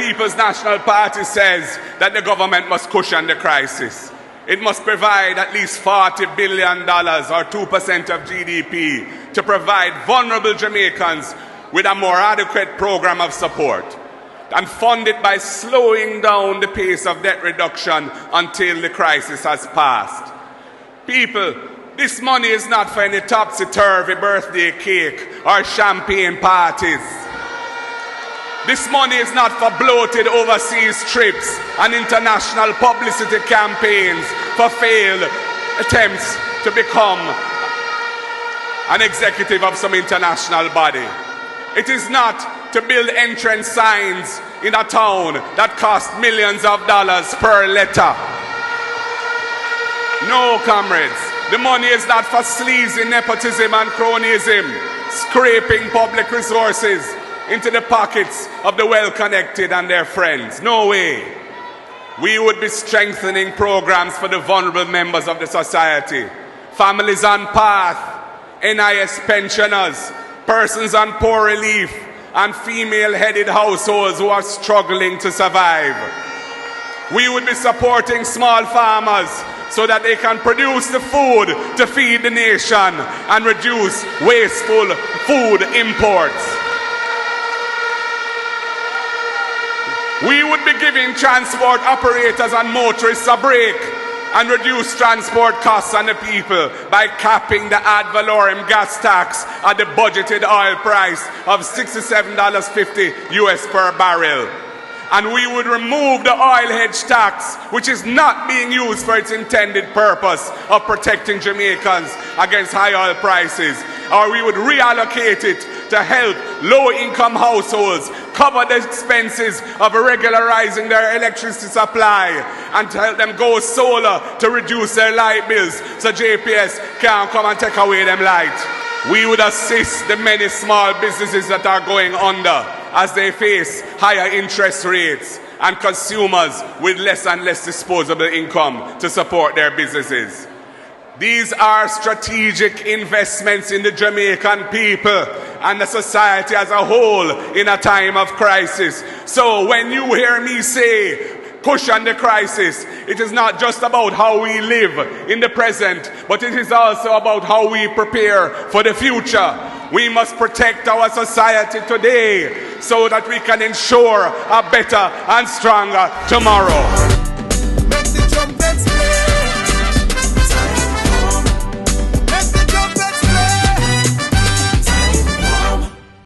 People's National Party says that the government must cushion the crisis. It must provide at least $40 billion or 2% of GDP to provide vulnerable Jamaicans with a more adequate program of support, and fund it by slowing down the pace of debt reduction until the crisis has passed. People, this money is not for any topsy-turvy birthday cake or champagne parties. This money is not for bloated overseas trips and international publicity campaigns for failed attempts to become an executive of some international body. It is not to build entrance signs in a town that cost millions of dollars per letter. No, comrades, the money is not for sleazy nepotism and cronyism, scraping public resources into the pockets of the well-connected and their friends. No way. We would be strengthening programs for the vulnerable members of the society, families on path, NIS pensioners, persons on poor relief, and female-headed households who are struggling to survive. We would be supporting small farmers so that they can produce the food to feed the nation and reduce wasteful food imports. We would be giving transport operators and motorists a break and reduce transport costs on the people by capping the ad valorem gas tax at the budgeted oil price of $67.50 US per barrel. And we would remove the oil hedge tax, which is not being used for its intended purpose of protecting Jamaicans against high oil prices. Or we would reallocate it to help low-income households cover the expenses of regularizing their electricity supply and to help them go solar to reduce their light bills so JPS can't come and take away them light. We would assist the many small businesses that are going under as they face higher interest rates and consumers with less and less disposable income to support their businesses. These are strategic investments in the Jamaican people and the society as a whole in a time of crisis. So when you hear me say, cushion the crisis, it is not just about how we live in the present, but it is also about how we prepare for the future. We must protect our society today so that we can ensure a better and stronger tomorrow.